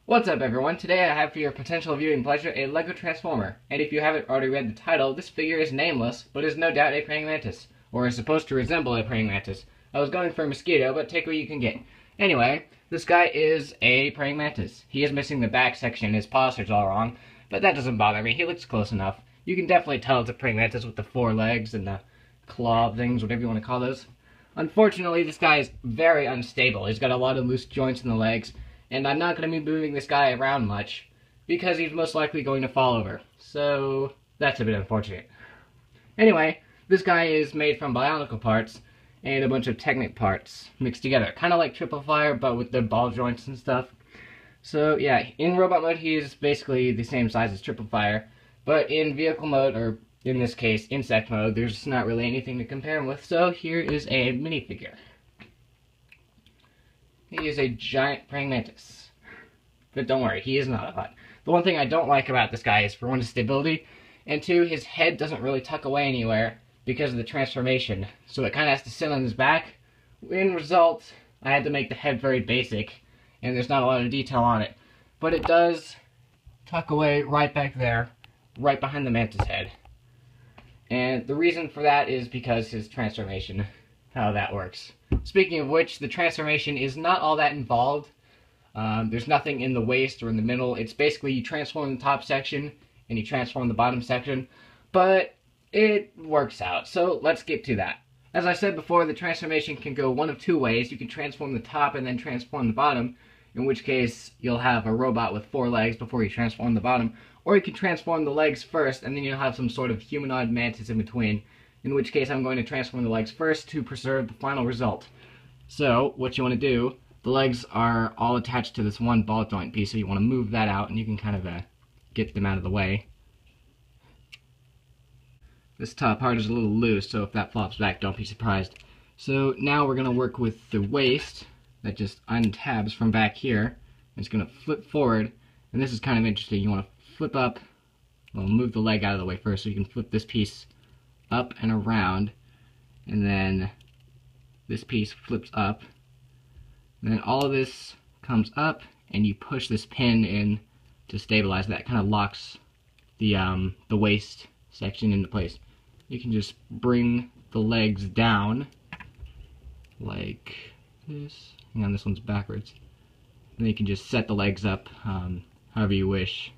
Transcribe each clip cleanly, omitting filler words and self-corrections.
What's up everyone? Today I have for your potential viewing pleasure a LEGO Transformer, and if you haven't already read the title, this figure is nameless, but is no doubt a praying mantis, or is supposed to resemble a praying mantis. I was going for a mosquito, but take what you can get. Anyway, this guy is a praying mantis. He is missing the back section, his posture's all wrong, but that doesn't bother me, he looks close enough. You can definitely tell it's a praying mantis with the four legs and the claw things, whatever you want to call those. Unfortunately, this guy is very unstable. He's got a lot of loose joints in the legs, and I'm not going to be moving this guy around much, because he's most likely going to fall over. So, that's a bit unfortunate. Anyway, this guy is made from Bionicle parts, and a bunch of Technic parts mixed together. Kind of like Triple Fire, but with the ball joints and stuff. So, yeah, in robot mode, he is basically the same size as Triple Fire, but in vehicle mode, or in this case, insect mode, there's not really anything to compare him with, so here is a minifigure. He is a giant praying mantis. But don't worry, he is not a hut. The one thing I don't like about this guy is, for one, his stability, and two, his head doesn't really tuck away anywhere because of the transformation, so it kind of has to sit on his back. In result, I had to make the head very basic, and there's not a lot of detail on it. But it does tuck away right back there, right behind the mantis head. And the reason for that is because his transformation, how that works. Speaking of which, the transformation is not all that involved. There's nothing in the waist or in the middle. It's basically you transform the top section and you transform the bottom section, but it works out. So let's get to that. As I said before, the transformation can go one of two ways. You can transform the top and then transform the bottom, in which case you'll have a robot with four legs before you transform the bottom, or you can transform the legs first and then you'll have some sort of humanoid mantis in between, in which case I'm going to transform the legs first to preserve the final result. So, what you want to do, the legs are all attached to this one ball joint piece, so you want to move that out and you can kind of get them out of the way. This top part is a little loose, so if that flops back, don't be surprised. So now we're going to work with the waist that just untabs from back here. It's going to flip forward, and this is kind of interesting. You want to flip up, well, move the leg out of the way first, so you can flip this piece up and around, and then this piece flips up, and then all of this comes up, and you push this pin in to stabilize that. Kind of locks the waist section into place. You can just bring the legs down like this. Hang on, this one's backwards. And then you can just set the legs up however you wish.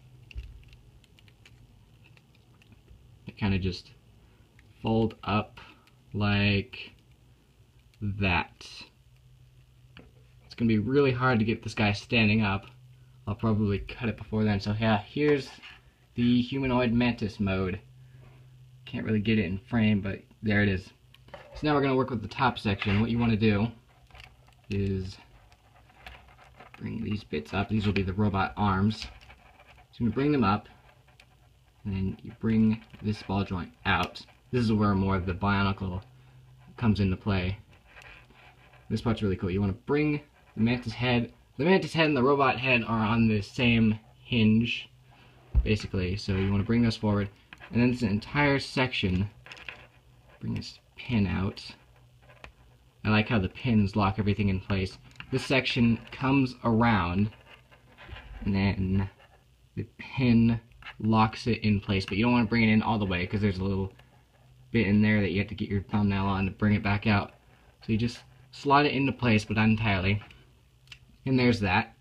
It kind of just fold up like that. It's going to be really hard to get this guy standing up. I'll probably cut it before then. So yeah, here's the humanoid mantis mode. Can't really get it in frame, but there it is. So now we're going to work with the top section. What you want to do is bring these bits up. These will be the robot arms. So you're going to bring them up, and then you bring this ball joint out. This is where more of the Bionicle comes into play. This part's really cool. You want to bring the mantis head. The mantis head and the robot head are on the same hinge, basically. So you want to bring those forward. And then this entire section, bring this pin out. I like how the pins lock everything in place. This section comes around, and then the pin locks it in place, but you don't want to bring it in all the way because there's a little bit in there that you have to get your thumbnail on to bring it back out. So you just slide it into place, but not entirely. And there's that.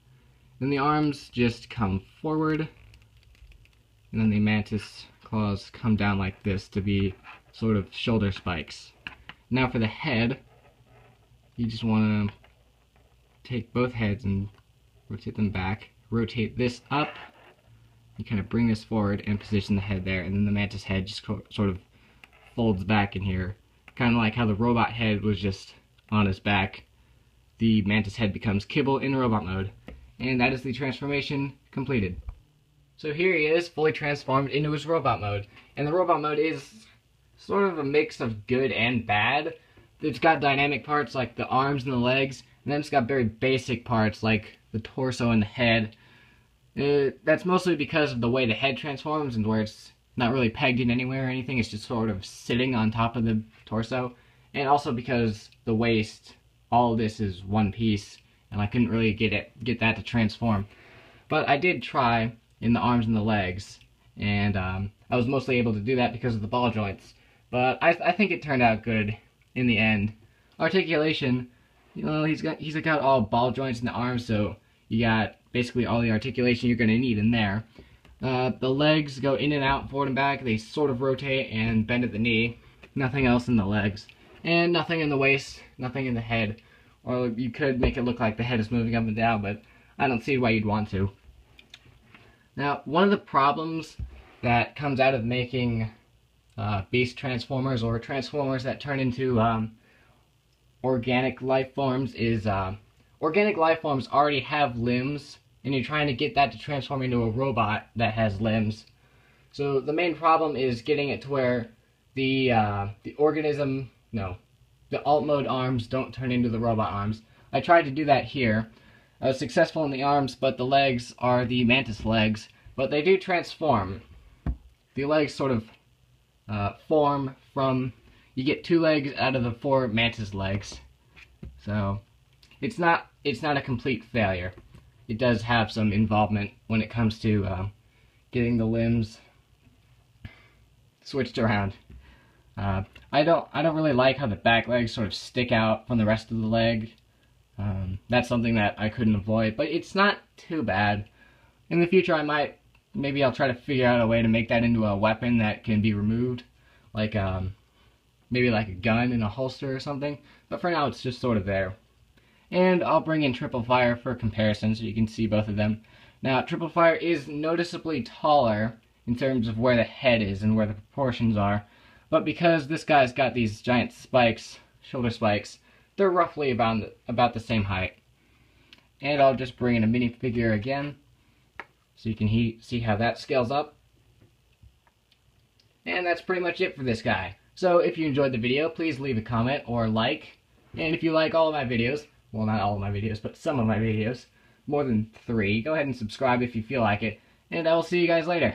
Then the arms just come forward, and then the mantis claws come down like this to be sort of shoulder spikes. Now for the head, you just want to take both heads and rotate them back. Rotate this up. You kind of bring this forward and position the head there, and then the mantis head just sort of folds back in here. Kind of like how the robot head was just on his back. The mantis head becomes kibble in robot mode. And that is the transformation completed. So here he is, fully transformed into his robot mode. And the robot mode is sort of a mix of good and bad. It's got dynamic parts like the arms and the legs, and then it's got very basic parts like the torso and the head. That's mostly because of the way the head transforms and where it's not really pegged in anywhere or anything. It's just sort of sitting on top of the torso. And also because the waist, all of this is one piece, and I couldn't really get that to transform. But I did try in the arms and the legs, and I was mostly able to do that because of the ball joints. But I think it turned out good in the end. Articulation, you know, he's got all ball joints in the arms, so you got basically all the articulation you're going to need in there. The legs go in and out, forward and back. They sort of rotate and bend at the knee. Nothing else in the legs. And nothing in the waist, nothing in the head. Or you could make it look like the head is moving up and down, but I don't see why you'd want to. Now, one of the problems that comes out of making beast transformers, or transformers that turn into organic life forms, is organic life forms already have limbs, and you're trying to get that to transform into a robot that has limbs. So the main problem is getting it to where the alt mode arms don't turn into the robot arms. I tried to do that here. I was successful in the arms, but the legs are the Mantis legs, but they do transform. The legs sort of form from, you get 2 legs out of the 4 Mantis legs. So it's not a complete failure. It does have some involvement when it comes to getting the limbs switched around. I don't really like how the back legs sort of stick out from the rest of the leg. That's something that I couldn't avoid, but it's not too bad. In the future, maybe I'll try to figure out a way to make that into a weapon that can be removed, like maybe like a gun in a holster or something. But for now, it's just sort of there. And I'll bring in Triple Fire for comparison so you can see both of them. Now, Triple Fire is noticeably taller in terms of where the head is and where the proportions are. But because this guy's got these giant spikes, shoulder spikes, they're roughly about the same height. And I'll just bring in a minifigure again, so you can see how that scales up. And that's pretty much it for this guy. So if you enjoyed the video, please leave a comment or like. And if you like all of my videos, well, not all of my videos, but some of my videos, more than 3, go ahead and subscribe if you feel like it. And I will see you guys later.